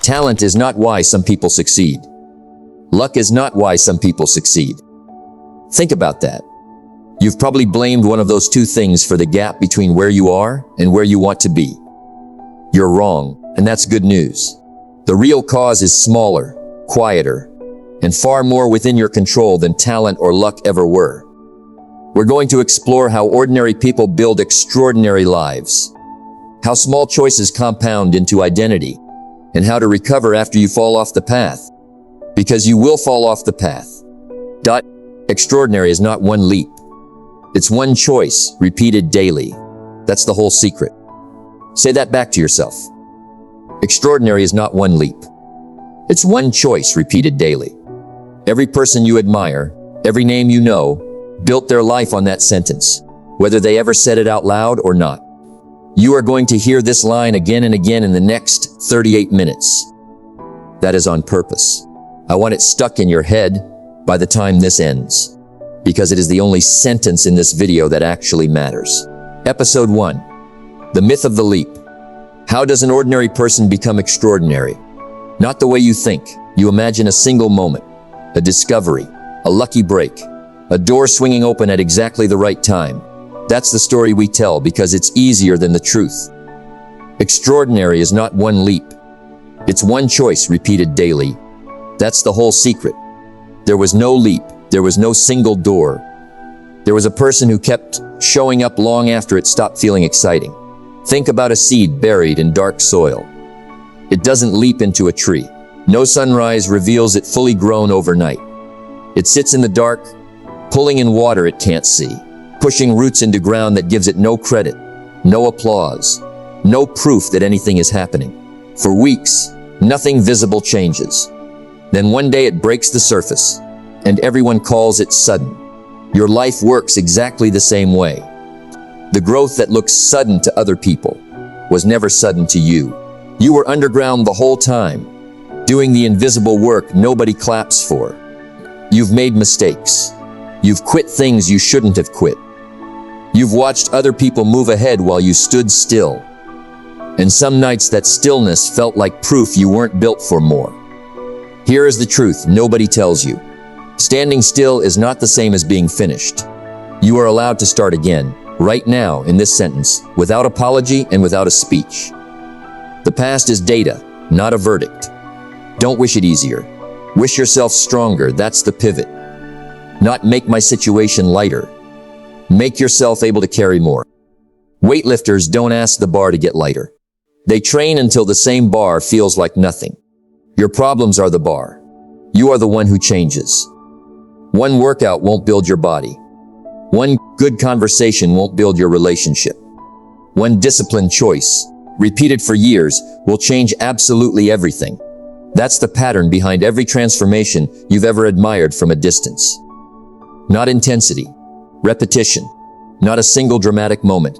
Talent is not why some people succeed. Luck is not why some people succeed. Think about that. You've probably blamed one of those two things for the gap between where you are and where you want to be. You're wrong, and that's good news. The real cause is smaller, quieter, and far more within your control than talent or luck ever were. We're going to explore how ordinary people build extraordinary lives, how small choices compound into identity, and how to recover after you fall off the path. Because you will fall off the path. Extraordinary is not one leap. It's one choice, repeated daily. That's the whole secret. Say that back to yourself. Extraordinary is not one leap. It's one choice, repeated daily. Every person you admire, every name you know, built their life on that sentence, whether they ever said it out loud or not. You are going to hear this line again and again in the next 38 minutes. That is on purpose. I want it stuck in your head by the time this ends, because it is the only sentence in this video that actually matters. Episode 1. The Myth of the Leap. How does an ordinary person become extraordinary? Not the way you think. You imagine a single moment, a discovery, a lucky break, a door swinging open at exactly the right time. That's the story we tell because it's easier than the truth. Extraordinary is not one leap. It's one choice repeated daily. That's the whole secret. There was no leap. There was no single door. There was a person who kept showing up long after it stopped feeling exciting. Think about a seed buried in dark soil. It doesn't leap into a tree. No sunrise reveals it fully grown overnight. It sits in the dark, pulling in water it can't see, pushing roots into ground that gives it no credit, no applause, no proof that anything is happening. For weeks, nothing visible changes. Then one day it breaks the surface, and everyone calls it sudden. Your life works exactly the same way. The growth that looks sudden to other people was never sudden to you. You were underground the whole time, doing the invisible work nobody claps for. You've made mistakes. You've quit things you shouldn't have quit. You've watched other people move ahead while you stood still. And some nights that stillness felt like proof you weren't built for more. Here is the truth nobody tells you. Standing still is not the same as being finished. You are allowed to start again, right now in this sentence, without apology and without a speech. The past is data, not a verdict. Don't wish it easier. Wish yourself stronger, that's the pivot. Not make my situation lighter. Make yourself able to carry more. Weightlifters don't ask the bar to get lighter. They train until the same bar feels like nothing. Your problems are the bar. You are the one who changes. One workout won't build your body. One good conversation won't build your relationship. One disciplined choice, repeated for years, will change absolutely everything. That's the pattern behind every transformation you've ever admired from a distance. Not intensity, repetition, not a single dramatic moment.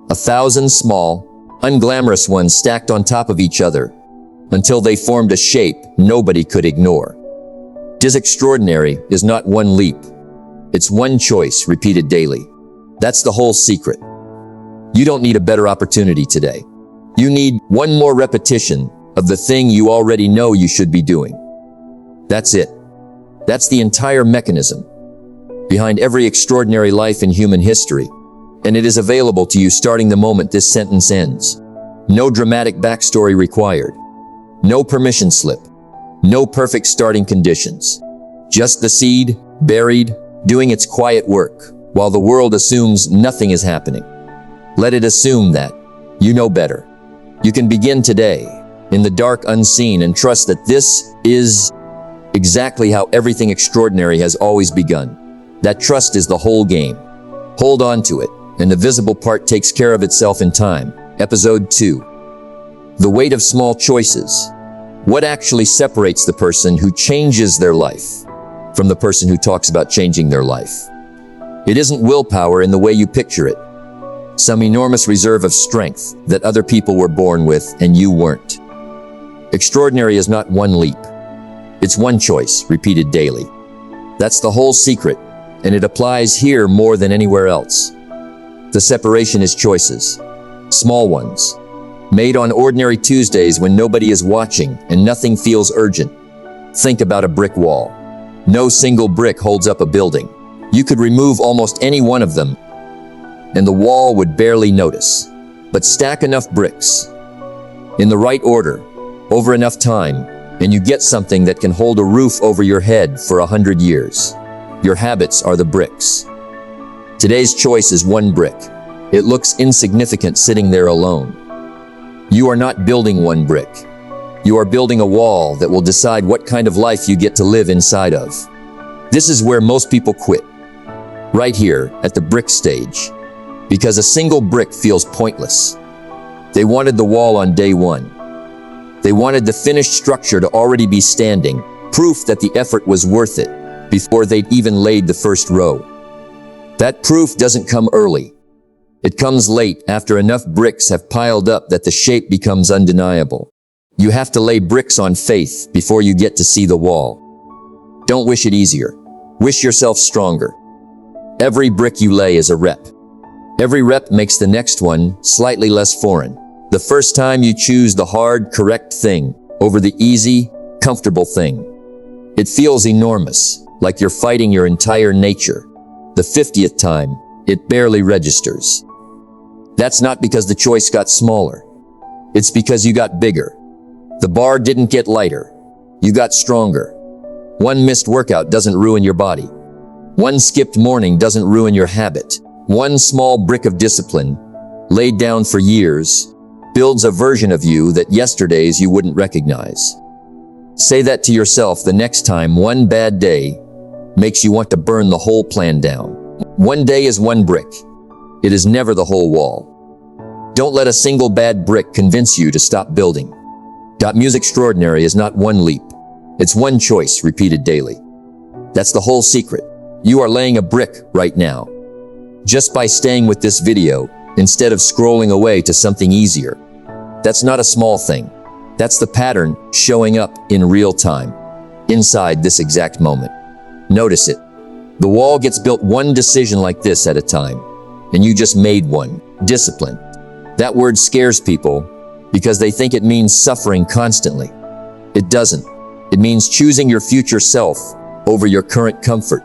1,000 small, unglamorous ones stacked on top of each other until they formed a shape nobody could ignore. Extraordinary is not one leap. It's one choice repeated daily. That's the whole secret. You don't need a better opportunity today. You need one more repetition of the thing you already know you should be doing. That's it. That's the entire mechanism behind every extraordinary life in human history, and it is available to you starting the moment this sentence ends. No dramatic backstory required. No permission slip. No perfect starting conditions. Just the seed, buried, doing its quiet work, while the world assumes nothing is happening. Let it assume that. You know better. You can begin today, in the dark unseen, and trust that this is exactly how everything extraordinary has always begun. That trust is the whole game. Hold on to it, and the visible part takes care of itself in time. Episode 2. The weight of small choices. What actually separates the person who changes their life from the person who talks about changing their life? It isn't willpower in the way you picture it. Some enormous reserve of strength that other people were born with and you weren't. Extraordinary is not one leap. It's one choice, repeated daily. That's the whole secret, and it applies here more than anywhere else. The separation is choices. Small ones. Made on ordinary Tuesdays when nobody is watching and nothing feels urgent. Think about a brick wall. No single brick holds up a building. You could remove almost any one of them, and the wall would barely notice. But stack enough bricks, in the right order, over enough time, and you get something that can hold a roof over your head for 100 years. Your habits are the bricks. Today's choice is one brick. It looks insignificant sitting there alone. You are not building one brick. You are building a wall that will decide what kind of life you get to live inside of. This is where most people quit. Right here, at the brick stage. Because a single brick feels pointless. They wanted the wall on day one. They wanted the finished structure to already be standing, proof that the effort was worth it, before they'd even laid the first row. That proof doesn't come early. It comes late after enough bricks have piled up that the shape becomes undeniable. You have to lay bricks on faith before you get to see the wall. Don't wish it easier. Wish yourself stronger. Every brick you lay is a rep. Every rep makes the next one slightly less foreign. The first time you choose the hard, correct thing over the easy, comfortable thing. It feels enormous, like you're fighting your entire nature. The 50th time, it barely registers. That's not because the choice got smaller. It's because you got bigger. The bar didn't get lighter. You got stronger. One missed workout doesn't ruin your body. One skipped morning doesn't ruin your habit. One small brick of discipline, laid down for years, builds a version of you that yesterdays you wouldn't recognize. Say that to yourself the next time one bad day makes you want to burn the whole plan down. One day is one brick. It is never the whole wall. Don't let a single bad brick convince you to stop building. Music extraordinary is not one leap. It's one choice repeated daily. That's the whole secret. You are laying a brick right now. Just by staying with this video, instead of scrolling away to something easier. That's not a small thing. That's the pattern showing up in real time, inside this exact moment. Notice it. The wall gets built one decision like this at a time, and you just made one. Discipline. That word scares people because they think it means suffering constantly. It doesn't. It means choosing your future self over your current comfort,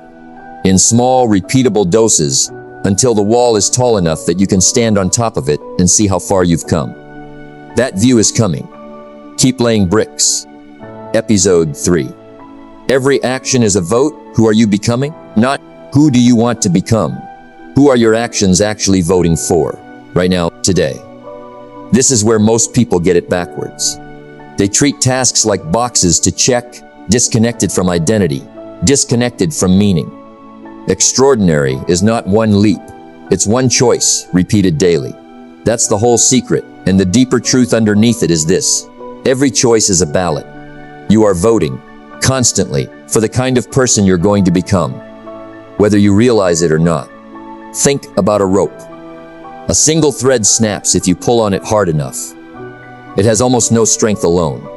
in small, repeatable doses, until the wall is tall enough that you can stand on top of it and see how far you've come. That view is coming. Keep laying bricks. Episode 3. Every action is a vote. Who are you becoming? Not who do you want to become. Who are your actions actually voting for, right now, today? This is where most people get it backwards. They treat tasks like boxes to check, disconnected from identity, disconnected from meaning. Extraordinary is not one leap. It's one choice, repeated daily. That's the whole secret, and the deeper truth underneath it is this. Every choice is a ballot. You are voting, constantly, for the kind of person you're going to become, whether you realize it or not. Think about a rope. A single thread snaps if you pull on it hard enough. It has almost no strength alone.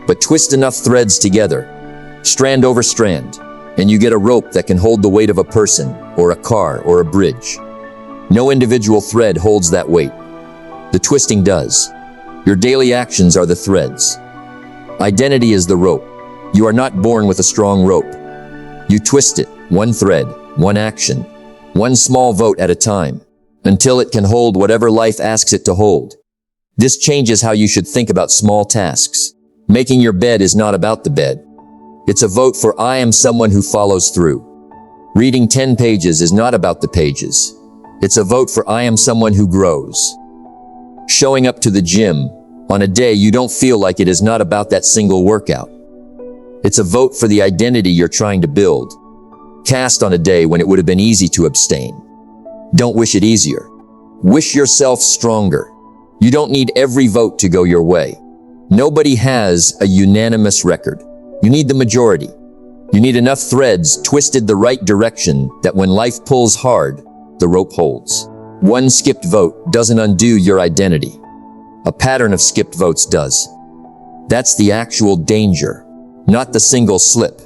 But twist enough threads together, strand over strand, and you get a rope that can hold the weight of a person, or a car, or a bridge. No individual thread holds that weight. The twisting does. Your daily actions are the threads. Identity is the rope. You are not born with a strong rope. You twist it, one thread, one action, one small vote at a time, until it can hold whatever life asks it to hold. This changes how you should think about small tasks. Making your bed is not about the bed. It's a vote for I am someone who follows through. Reading 10 pages is not about the pages. It's a vote for I am someone who grows. Showing up to the gym on a day you don't feel like it is not about that single workout. It's a vote for the identity you're trying to build. Cast on a day when it would have been easy to abstain. Don't wish it easier. Wish yourself stronger. You don't need every vote to go your way. Nobody has a unanimous record. You need the majority. You need enough threads twisted the right direction that when life pulls hard, the rope holds. One skipped vote doesn't undo your identity. A pattern of skipped votes does. That's the actual danger, not the single slip,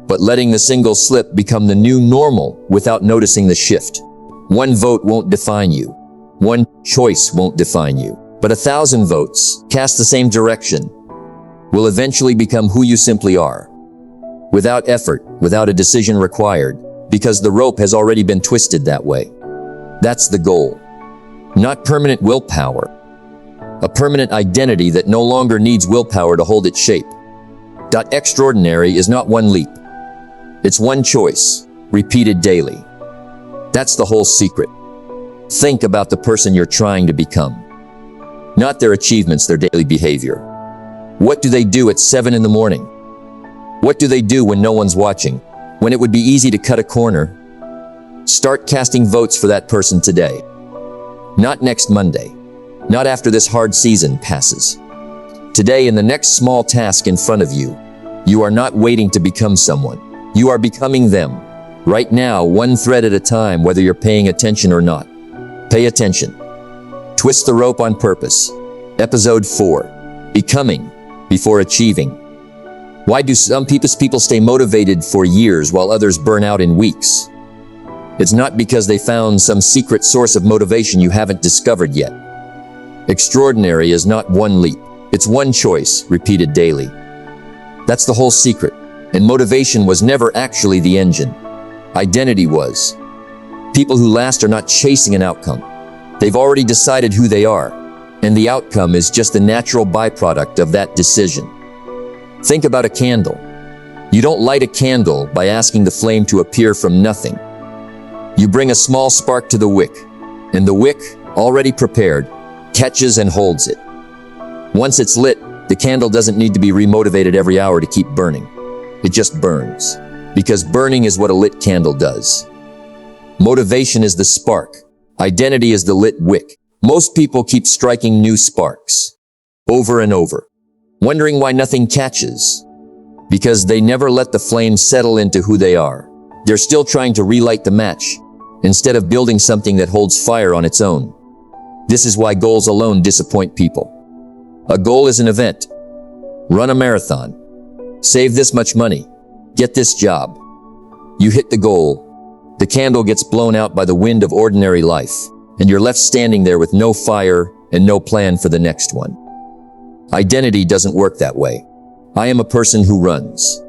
but letting the single slip become the new normal without noticing the shift. One vote won't define you. One choice won't define you. But 1,000 votes, cast the same direction, will eventually become who you simply are. Without effort, without a decision required, because the rope has already been twisted that way. That's the goal. Not permanent willpower. A permanent identity that no longer needs willpower to hold its shape. Extraordinary is not one leap. It's one choice, repeated daily. That's the whole secret. Think about the person you're trying to become. Not their achievements, their daily behavior. What do they do at 7 in the morning? What do they do when no one's watching? When it would be easy to cut a corner? Start casting votes for that person today. Not next Monday. Not after this hard season passes. Today, in the next small task in front of you, you are not waiting to become someone. You are becoming them. Right now, one thread at a time, whether you're paying attention or not. Pay attention. Twist the rope on purpose. Episode 4. Becoming before achieving. Why do some people stay motivated for years while others burn out in weeks? It's not because they found some secret source of motivation you haven't discovered yet. Extraordinary is not one leap. It's one choice, repeated daily. That's the whole secret. And motivation was never actually the engine. Identity was. People who last are not chasing an outcome. They've already decided who they are, and the outcome is just the natural byproduct of that decision. Think about a candle. You don't light a candle by asking the flame to appear from nothing. You bring a small spark to the wick, and the wick, already prepared, catches and holds it. Once it's lit, the candle doesn't need to be remotivated every hour to keep burning. It just burns, because burning is what a lit candle does. Motivation is the spark. Identity is the lit wick. Most people keep striking new sparks, over and over, wondering why nothing catches, because they never let the flame settle into who they are. They're still trying to relight the match, instead of building something that holds fire on its own. This is why goals alone disappoint people. A goal is an event. Run a marathon. Save this much money. Get this job. You hit the goal. The candle gets blown out by the wind of ordinary life, and you're left standing there with no fire and no plan for the next one. Identity doesn't work that way. I am a person who runs.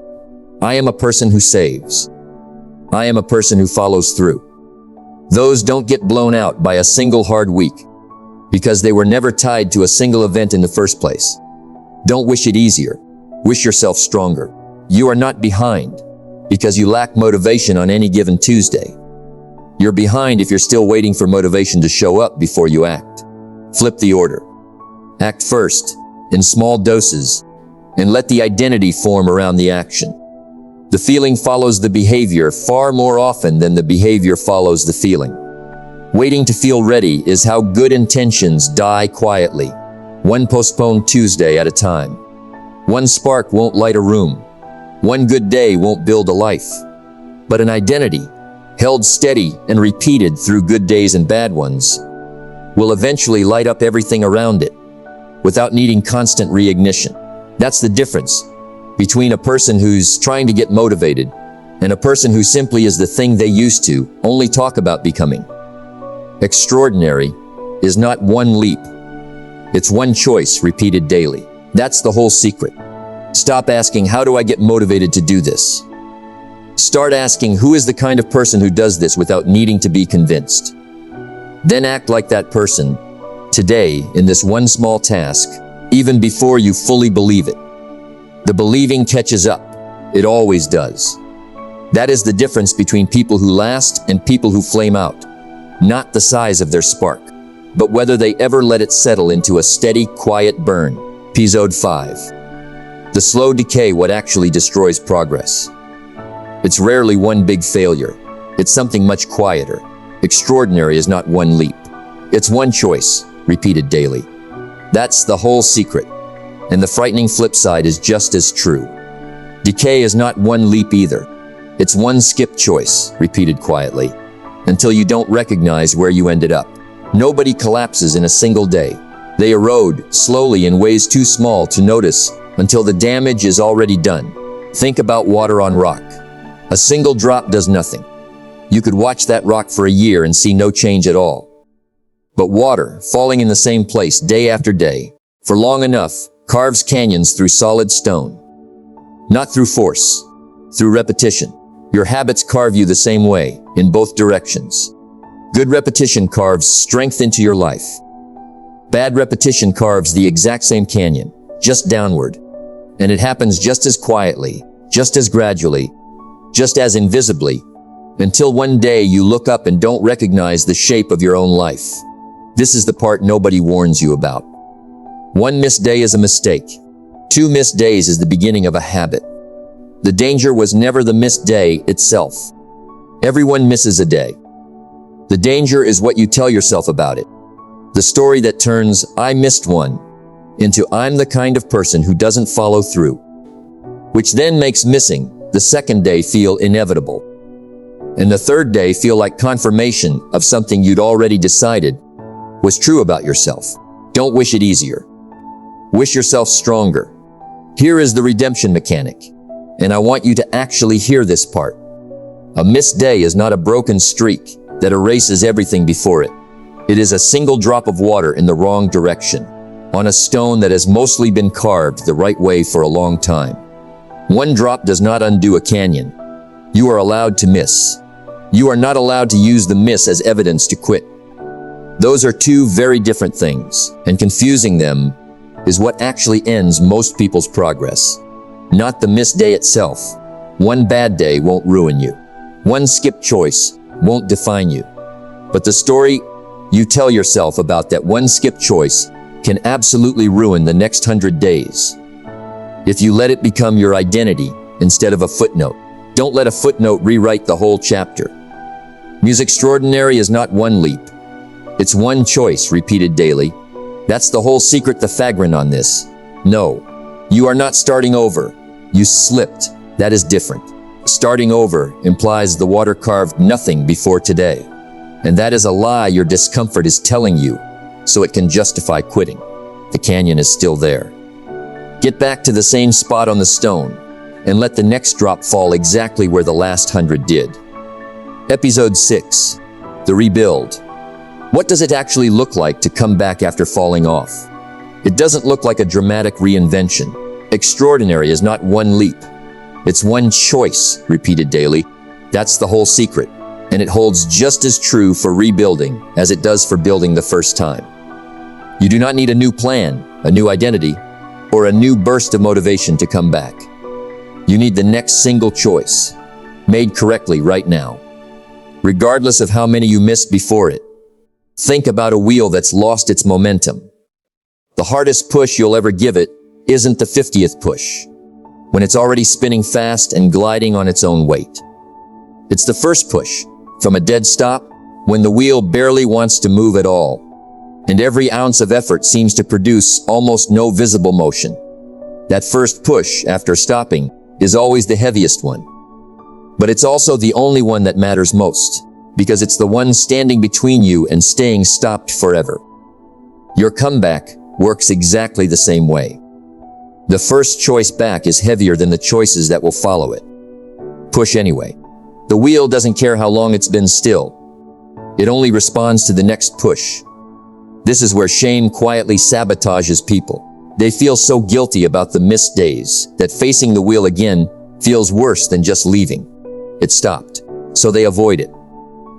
I am a person who saves. I am a person who follows through. Those don't get blown out by a single hard week, because they were never tied to a single event in the first place. Don't wish it easier. Wish yourself stronger. You are not behind because you lack motivation on any given Tuesday. You're behind if you're still waiting for motivation to show up before you act. Flip the order. Act first, in small doses, and let the identity form around the action. The feeling follows the behavior far more often than the behavior follows the feeling. Waiting to feel ready is how good intentions die quietly, one postponed Tuesday at a time. One spark won't light a room. One good day won't build a life. But an identity, held steady and repeated through good days and bad ones, will eventually light up everything around it, without needing constant reignition. That's the difference between a person who's trying to get motivated and a person who simply is the thing they used to only talk about becoming. Extraordinary is not one leap. It's one choice repeated daily. That's the whole secret. Stop asking, how do I get motivated to do this? Start asking, who is the kind of person who does this without needing to be convinced? Then act like that person, today, in this one small task, even before you fully believe it. The believing catches up. It always does. That is the difference between people who last and people who flame out. Not the size of their spark, but whether they ever let it settle into a steady, quiet burn. Episode 5. The slow decay, what actually destroys progress. It's rarely one big failure. It's something much quieter. Extraordinary is not one leap. It's one choice, repeated daily. That's the whole secret. And the frightening flip side is just as true. Decay is not one leap either. It's one skip choice, repeated quietly, until you don't recognize where you ended up. Nobody collapses in a single day. They erode slowly in ways too small to notice until the damage is already done. Think about water on rock. A single drop does nothing. You could watch that rock for a year and see no change at all. But water, falling in the same place day after day, for long enough, carves canyons through solid stone. Not through force, through repetition. Your habits carve you the same way, in both directions. Good repetition carves strength into your life. Bad repetition carves the exact same canyon, just downward. And it happens just as quietly, just as gradually, just as invisibly, until one day you look up and don't recognize the shape of your own life. This is the part nobody warns you about. One missed day is a mistake. 2 missed days is the beginning of a habit. The danger was never the missed day itself. Everyone misses a day. The danger is what you tell yourself about it. The story that turns, "I missed one," into "I'm the kind of person who doesn't follow through," which then makes missing the second day feel inevitable. And the third day feel like confirmation of something you'd already decided was true about yourself. Don't wish it easier. Wish yourself stronger. Here is the redemption mechanic, and I want you to actually hear this part. A missed day is not a broken streak that erases everything before it. It is a single drop of water in the wrong direction, on a stone that has mostly been carved the right way for a long time. One drop does not undo a canyon. You are allowed to miss. You are not allowed to use the miss as evidence to quit. Those are two very different things, and confusing them is what actually ends most people's progress. Not the missed day itself. One bad day won't ruin you. One skipped choice won't define you. But the story you tell yourself about that one skipped choice can absolutely ruin the next 100 days. If you let it become your identity instead of a footnote. Don't let a footnote rewrite the whole chapter. Music extraordinary is not one leap. It's one choice repeated daily. That's the whole secret, the fagrin on this. No, you are not starting over. You slipped. That is different. Starting over implies the water carved nothing before today. And that is a lie your discomfort is telling you, so it can justify quitting. The canyon is still there. Get back to the same spot on the stone, and let the next drop fall exactly where the last 100 did. Episode 6. The Rebuild. What does it actually look like to come back after falling off? It doesn't look like a dramatic reinvention. Extraordinary is not one leap. It's one choice, repeated daily. That's the whole secret, and it holds just as true for rebuilding as it does for building the first time. You do not need a new plan, a new identity, or a new burst of motivation to come back. You need the next single choice, made correctly right now, regardless of how many you missed before it. Think about a wheel that's lost its momentum. The hardest push you'll ever give it isn't the 50th push, when it's already spinning fast and gliding on its own weight. It's the first push, from a dead stop, when the wheel barely wants to move at all, and every ounce of effort seems to produce almost no visible motion. That first push, after stopping, is always the heaviest one. But it's also the only one that matters most, because it's the one standing between you and staying stopped forever. Your comeback works exactly the same way. The first choice back is heavier than the choices that will follow it. Push anyway. The wheel doesn't care how long it's been still. It only responds to the next push. This is where shame quietly sabotages people. They feel so guilty about the missed days that facing the wheel again feels worse than just leaving. It stopped, so they avoid it.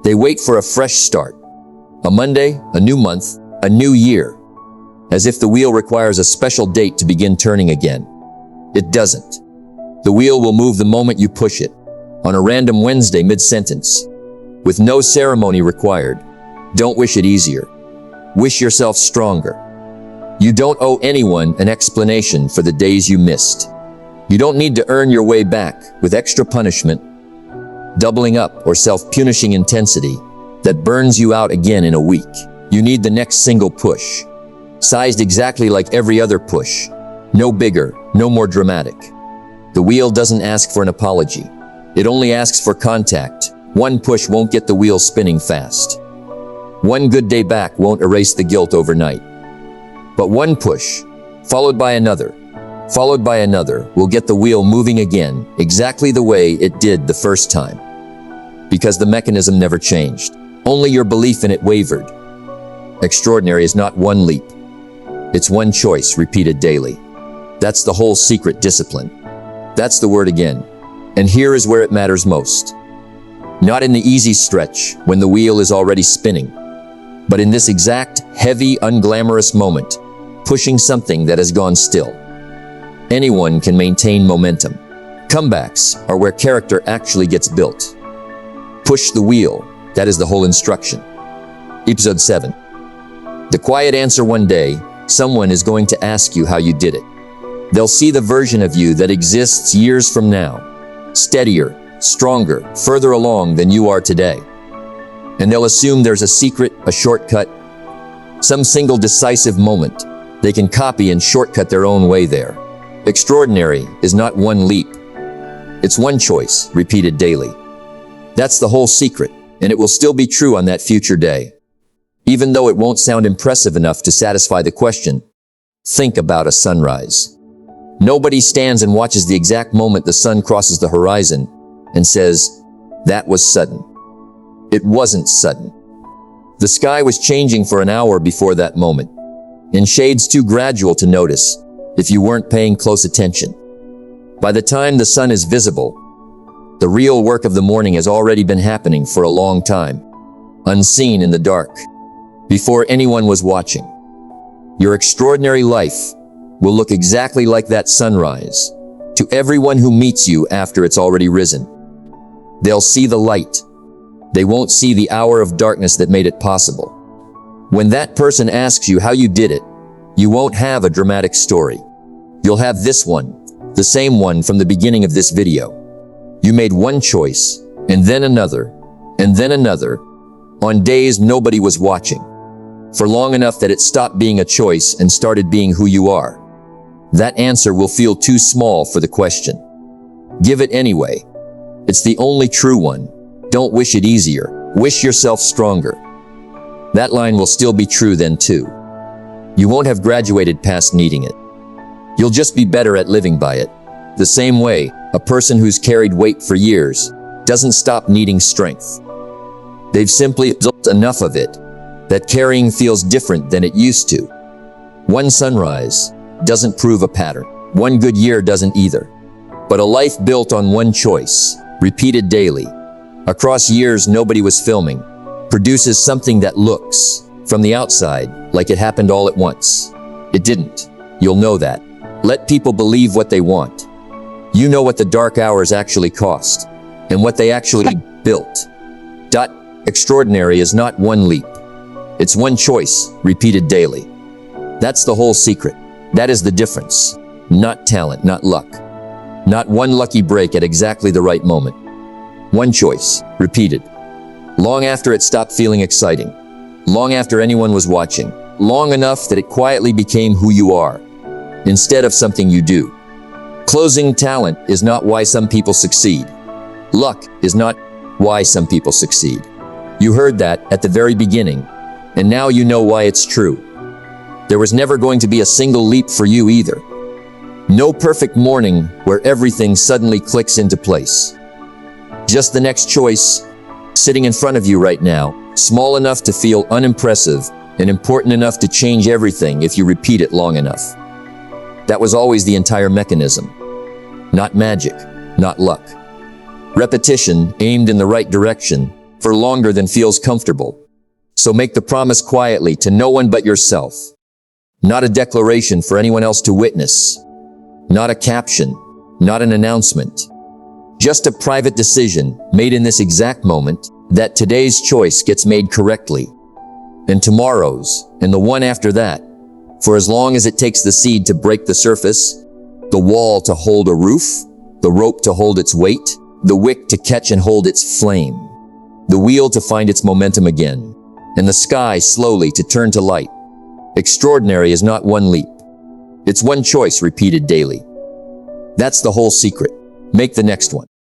They wait for a fresh start. A Monday, a new month, a new year. As if the wheel requires a special date to begin turning again. It doesn't. The wheel will move the moment you push it, on a random Wednesday mid-sentence, with no ceremony required. Don't wish it easier. Wish yourself stronger. You don't owe anyone an explanation for the days you missed. You don't need to earn your way back with extra punishment, doubling up, or self-punishing intensity that burns you out again in a week. You need the next single push, sized exactly like every other push. No bigger, no more dramatic. The wheel doesn't ask for an apology. It only asks for contact. One push won't get the wheel spinning fast. One good day back won't erase the guilt overnight. But one push, followed by another, will get the wheel moving again, exactly the way it did the first time. Because the mechanism never changed. Only your belief in it wavered. Extraordinary is not one leap. It's one choice repeated daily. That's the whole secret. Discipline. That's the word again. And here is where it matters most. Not in the easy stretch when the wheel is already spinning, but in this exact, heavy, unglamorous moment, pushing something that has gone still. Anyone can maintain momentum. Comebacks are where character actually gets built. Push the wheel. That is the whole instruction. Episode 7. The quiet answer. One day, someone is going to ask you how you did it. They'll see the version of you that exists years from now, steadier, stronger, further along than you are today. And they'll assume there's a secret, a shortcut, some single decisive moment they can copy and shortcut their own way there. Extraordinary is not one leap. It's one choice, repeated daily. That's the whole secret, and it will still be true on that future day. Even though it won't sound impressive enough to satisfy the question, think about a sunrise. Nobody stands and watches the exact moment the sun crosses the horizon and says, "That was sudden." It wasn't sudden. The sky was changing for an hour before that moment, in shades too gradual to notice if you weren't paying close attention. By the time the sun is visible, the real work of the morning has already been happening for a long time, unseen in the dark, before anyone was watching. Your extraordinary life will look exactly like that sunrise to everyone who meets you after it's already risen. They'll see the light. They won't see the hour of darkness that made it possible. When that person asks you how you did it, you won't have a dramatic story. You'll have this one, the same one from the beginning of this video. You made one choice, and then another, and then another, on days nobody was watching, for long enough that it stopped being a choice and started being who you are. That answer will feel too small for the question. Give it anyway. It's the only true one. Don't wish it easier. Wish yourself stronger. That line will still be true then too. You won't have graduated past needing it. You'll just be better at living by it. The same way, a person who's carried weight for years doesn't stop needing strength. They've simply absorbed enough of it that carrying feels different than it used to. One sunrise doesn't prove a pattern. One good year doesn't either. But a life built on one choice, repeated daily, across years nobody was filming, produces something that looks, from the outside, like it happened all at once. It didn't. You'll know that. Let people believe what they want. You know what the dark hours actually cost, and what they actually built. Extraordinary is not one leap. It's one choice, repeated daily. That's the whole secret. That is the difference. Not talent, not luck. Not one lucky break at exactly the right moment. One choice, repeated. Long after it stopped feeling exciting. Long after anyone was watching. Long enough that it quietly became who you are, instead of something you do. Closing talent is not why some people succeed. Luck is not why some people succeed. You heard that at the very beginning, and now you know why it's true. There was never going to be a single leap for you either. No perfect morning where everything suddenly clicks into place. Just the next choice, sitting in front of you right now, small enough to feel unimpressive and important enough to change everything if you repeat it long enough. That was always the entire mechanism. Not magic, not luck. Repetition aimed in the right direction for longer than feels comfortable. So make the promise quietly to no one but yourself. Not a declaration for anyone else to witness. Not a caption, not an announcement. Just a private decision made in this exact moment that today's choice gets made correctly. And tomorrow's, and the one after that, for as long as it takes the seed to break the surface, the wall to hold a roof, the rope to hold its weight, the wick to catch and hold its flame, the wheel to find its momentum again, and the sky slowly to turn to light. Extraordinary is not one leap. It's one choice repeated daily. That's the whole secret. Make the next one.